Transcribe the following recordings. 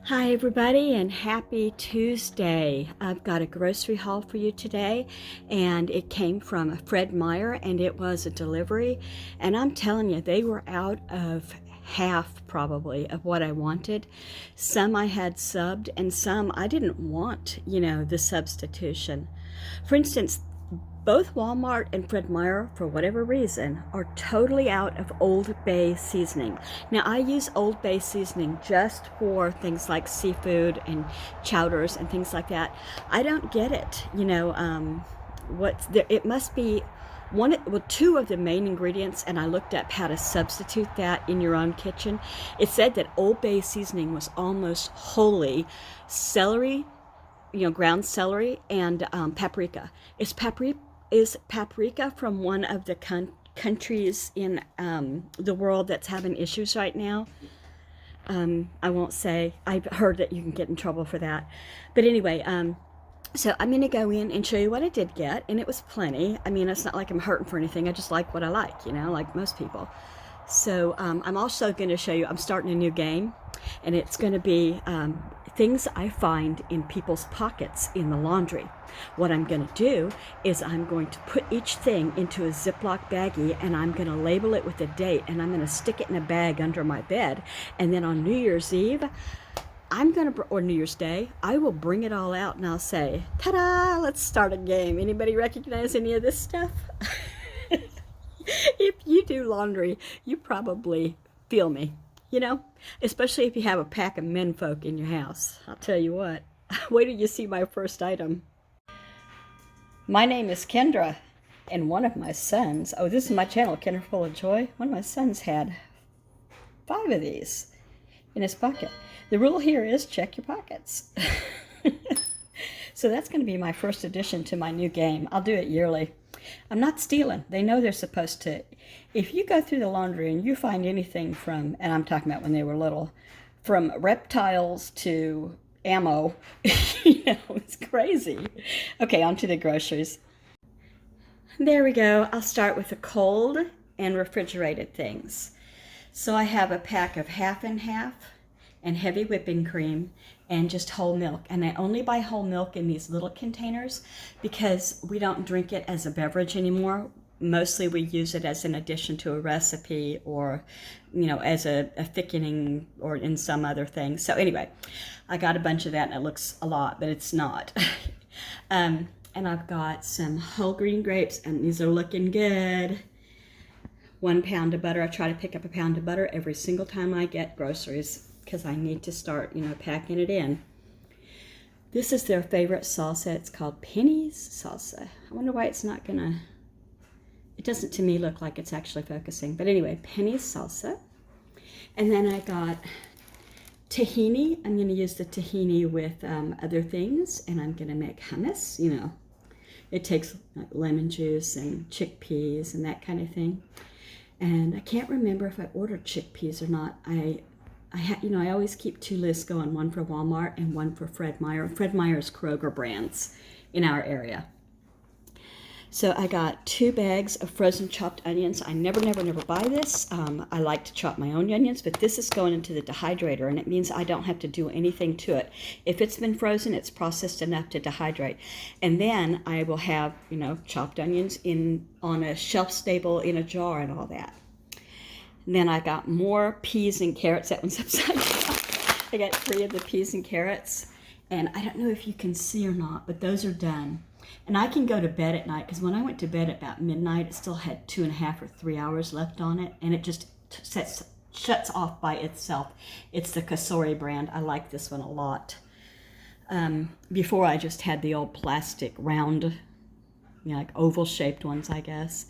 Hi, everybody, and happy Tuesday. I've got a grocery haul for you today, and it came from Fred Meyer, and it was a delivery. And I'm telling you, they were out of half probably of what I wanted. Some I had subbed, and some I didn't want, the substitution. For instance, both Walmart and Fred Meyer, for whatever reason, are totally out of Old Bay seasoning. Now, I use Old Bay seasoning just for things like seafood and chowders and things like that. I don't get it. What's there? It must be two of the main ingredients, and I looked up how to substitute that in your own kitchen. It said that Old Bay seasoning was almost wholly celery, ground celery, and paprika. Is paprika from one of the countries in the world that's having issues right now? I won't say. I've heard that you can get in trouble for that. But anyway, so I'm going to go in and show you what I did get, and it was plenty. I mean, it's not like I'm hurting for anything. I just like what I like, like most people. So I'm also going to show you, I'm starting a new game, and it's going to be things I find in people's pockets in the laundry. What I'm going to do is I'm going to put each thing into a Ziploc baggie, and I'm going to label it with a date, and I'm going to stick it in a bag under my bed. And then on New Year's Eve, or New Year's Day, I will bring it all out and I'll say, ta-da, let's start a game. Anybody recognize any of this stuff? If you do laundry, you probably feel me, especially if you have a pack of menfolk in your house. I'll tell you what, wait till you see my first item. My name is Kendra, and one of my sons, this is my channel, Kendra Full of Joy. One of my sons had 5 of these in his pocket. The rule here is check your pockets. So that's going to be my first addition to my new game. I'll do it yearly. I'm not stealing. They know they're supposed to. If you go through the laundry and you find anything from, and I'm talking about when they were little, from reptiles to ammo, it's crazy. Okay, on to the groceries. There we go. I'll start with the cold and refrigerated things. So I have a pack of half and half and heavy whipping cream and just whole milk. And I only buy whole milk in these little containers because we don't drink it as a beverage anymore. Mostly we use it as an addition to a recipe or, as a thickening or in some other thing. So anyway, I got a bunch of that and it looks a lot, but it's not. And I've got some whole green grapes, and these are looking good. 1 pound of butter. I try to pick up a pound of butter every single time I get groceries because I need to start, packing it in. This is their favorite salsa. It's called Penny's salsa. I wonder why it's not gonna, it doesn't to me look like it's actually focusing. But anyway, Penny's salsa. And then I got tahini. I'm gonna use the tahini with other things, and I'm gonna make hummus. It takes lemon juice and chickpeas and that kind of thing. And I can't remember if I ordered chickpeas or not. I always keep 2 lists going, one for Walmart and one for Fred Meyer. Fred Meyer's Kroger brands in our area. So I got 2 bags of frozen chopped onions. I never buy this. I like to chop my own onions, but this is going into the dehydrator, and it means I don't have to do anything to it. If it's been frozen, it's processed enough to dehydrate. And then I will have, chopped onions on a shelf stable in a jar and all that. And then I got more peas and carrots. That one's upside down. I got 3 of the peas and carrots. And I don't know if you can see or not, but those are done. And I can go to bed at night, because when I went to bed at about midnight, it still had 2.5 or 3 hours left on it. And it just shuts off by itself. It's the Kasori brand. I like this one a lot. Before I just had the old plastic round, like oval-shaped ones, I guess.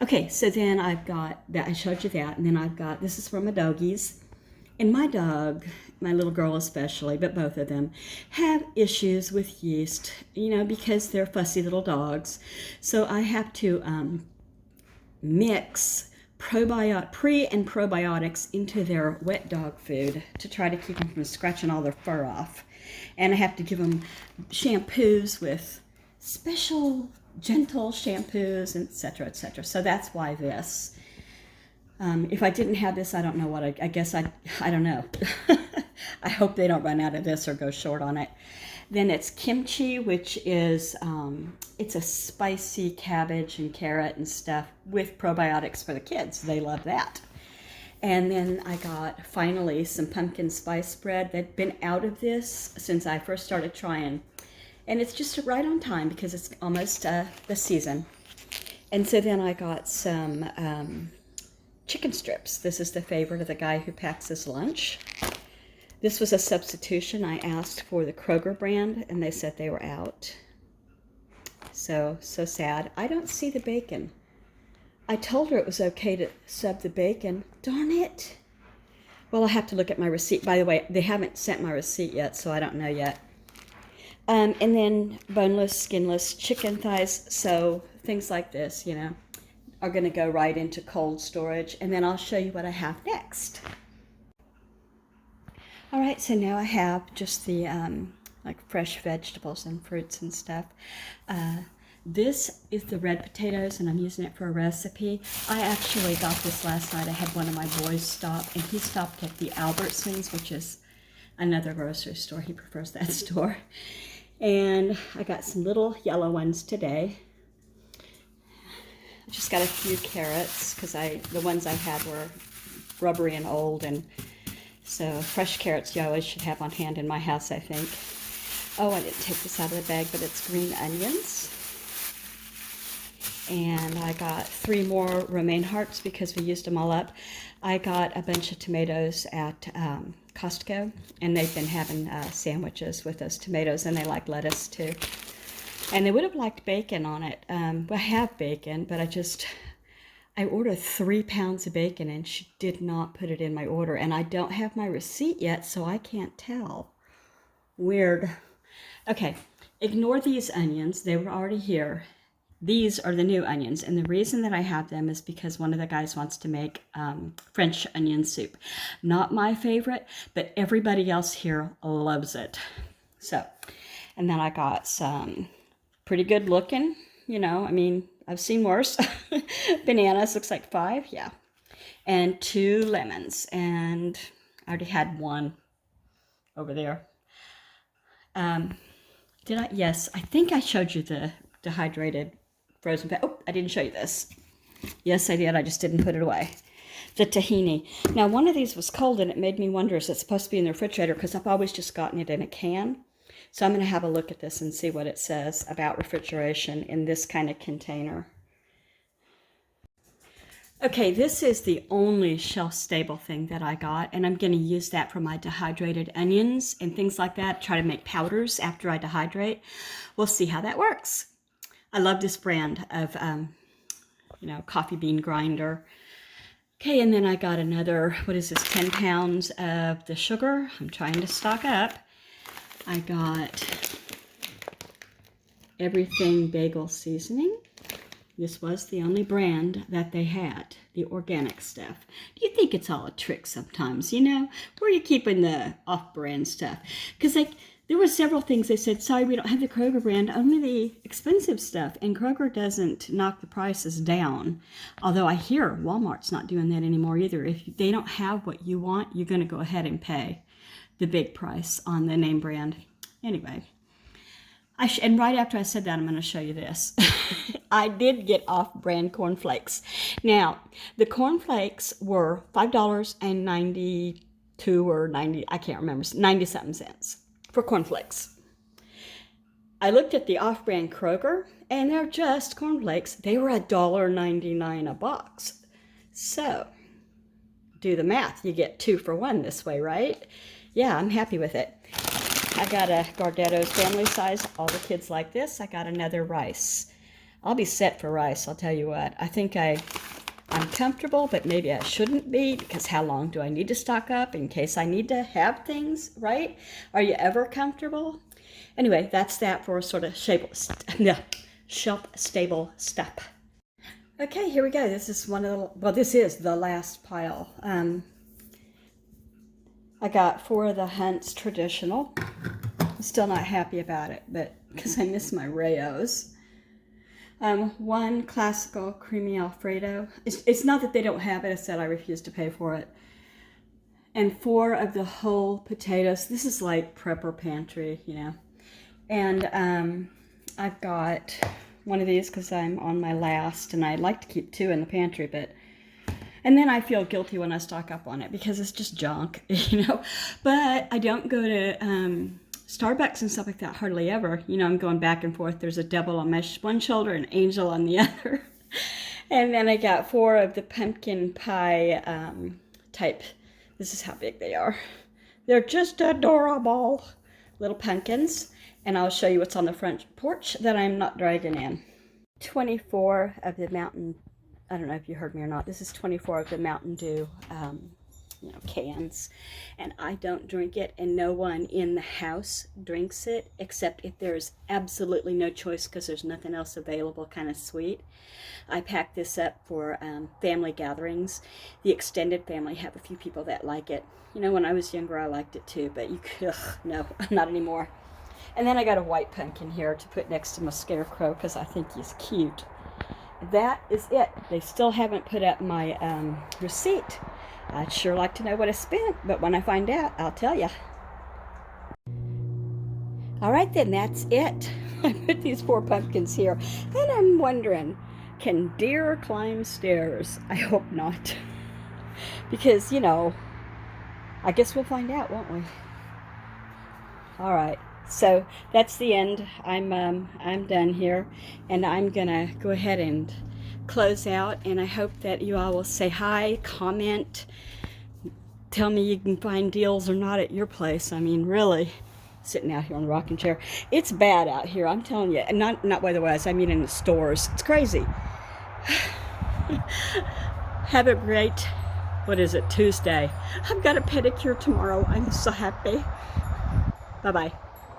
Okay, so then I've got that. I showed you that. And then I've got, this is for my doggies. And my dog, my little girl especially, but both of them, have issues with yeast, because they're fussy little dogs. So I have to mix pre and probiotics into their wet dog food to try to keep them from scratching all their fur off. And I have to give them shampoos with special gentle shampoos, etc., etc. So that's why this. If I didn't have this, I don't know what I guess I don't know. I hope they don't run out of this or go short on it. Then it's kimchi, which is, it's a spicy cabbage and carrot and stuff with probiotics for the kids. They love that. And then I got, finally, some pumpkin spice bread. They've been out of this since I first started trying. And it's just right on time because it's almost the season. And so then I got some chicken strips. This is the favorite of the guy who packs his lunch. This was a substitution. I asked for the Kroger brand, and they said they were out. So sad. I don't see the bacon. I told her it was okay to sub the bacon. Darn it. Well, I'll have to look at my receipt. By the way, they haven't sent my receipt yet, so I don't know yet. And then boneless, skinless chicken thighs. So things like this, you know, are going to go right into cold storage. And then I'll show you what I have next. All right, so now I have just the like fresh vegetables and fruits and stuff. This is the red potatoes, and I'm using it for a recipe. I actually got this last night. I had one of my boys stop, and he stopped at the Albertsons, which is another grocery store. He prefers that store. And I got some little yellow ones today. I just got a few carrots because the ones I had were rubbery and old, and so fresh carrots you always should have on hand in my house, I think. Oh, I didn't take this out of the bag, but it's green onions. And I got 3 more romaine hearts because we used them all up. I got a bunch of tomatoes at Costco, and they've been having sandwiches with those tomatoes, and they like lettuce too. And they would have liked bacon on it. Well, I have bacon, but I ordered 3 pounds of bacon, and she did not put it in my order. And I don't have my receipt yet, so I can't tell. Weird. Okay, ignore these onions. They were already here. These are the new onions, and the reason that I have them is because one of the guys wants to make French onion soup. Not my favorite, but everybody else here loves it. So, and then I got some pretty good looking, you know, I mean, I've seen worse. Bananas, looks like 5, yeah. And 2 lemons, and I already had one over there. Did I? Yes, I think I showed you the dehydrated frozen oh, I didn't show you this. Yes, I did. I just didn't put it away. The tahini. Now, one of these was cold, and it made me wonder, is it supposed to be in the refrigerator? Because I've always just gotten it in a can. So I'm going to have a look at this and see what it says about refrigeration in this kind of container. Okay, this is the only shelf-stable thing that I got, and I'm going to use that for my dehydrated onions and things like that, try to make powders after I dehydrate. We'll see how that works. I love this brand of, you know, coffee bean grinder. Okay, and then I got another, what is this, 10 pounds of the sugar. I'm trying to stock up. I got Everything Bagel Seasoning. This was the only brand that they had, the organic stuff. Do you think it's all a trick sometimes, you know? Where are you keeping the off-brand stuff? Because like, there were several things they said, sorry, we don't have the Kroger brand, only the expensive stuff. And Kroger doesn't knock the prices down. Although I hear Walmart's not doing that anymore either. If they don't have what you want, you're going to go ahead and pay the big price on the name brand. Anyway. And right after I said that, I'm going to show you this. I did get off-brand cornflakes. Now, the cornflakes were $5.92 or 90, I can't remember, 90-something cents for cornflakes. I looked at the off-brand Kroger, and they're just cornflakes. They were $1.99 a box. So, do the math. You get 2 for 1 this way, right? Yeah, I'm happy with it. I got a Gardetto's family size. All the kids like this. I got another rice. I'll be set for rice, I'll tell you what. I think I'm comfortable, but maybe I shouldn't be, because how long do I need to stock up in case I need to have things, right? Are you ever comfortable? Anyway, that's that for sort of shelf-stable stuff. Okay, here we go. This is this is the last pile. I got 4 of the Hunt's Traditional. I'm still not happy about it, but because I miss my Rayos. One classical creamy Alfredo. It's not that they don't have it, it's that I refuse to pay for it. And 4 of the whole potatoes. This is like prepper pantry, you know. And I've got one of these because I'm on my last, and I'd like to keep 2 in the pantry, but... And then I feel guilty when I stock up on it because it's just junk, you know. But I don't go to Starbucks and stuff like that hardly ever. You know, I'm going back and forth. There's a devil on my one shoulder, an angel on the other. And then I got 4 of the pumpkin pie type. This is how big they are. They're just adorable little pumpkins. And I'll show you what's on the front porch that I'm not dragging in. 24 of the Mountain, I don't know if you heard me or not. This is 24 of the Mountain Dew, you know, cans. And I don't drink it, and no one in the house drinks it, except if there's absolutely no choice because there's nothing else available, kind of sweet. I pack this up for family gatherings. The extended family have a few people that like it. You know, when I was younger, I liked it too, but no, not anymore. And then I got a white pumpkin here to put next to my scarecrow because I think he's cute. That is it. They still haven't put up my receipt. I'd sure like to know what I spent, but when I find out, I'll tell you. All right, then, that's it. I put these 4 pumpkins here. And I'm wondering, can deer climb stairs? I hope not. Because, you know, I guess we'll find out, won't we? All right. So that's the end. I'm done here, and I'm gonna go ahead and close out, and I hope that you all will say hi, comment, tell me you can find deals or not at your place. I mean, really, sitting out here on the rocking chair. It's bad out here, I'm telling you. And not weather-wise, I mean in the stores. It's crazy. Have a great, what is it, Tuesday. I've got a pedicure tomorrow. I'm so happy. Bye-bye.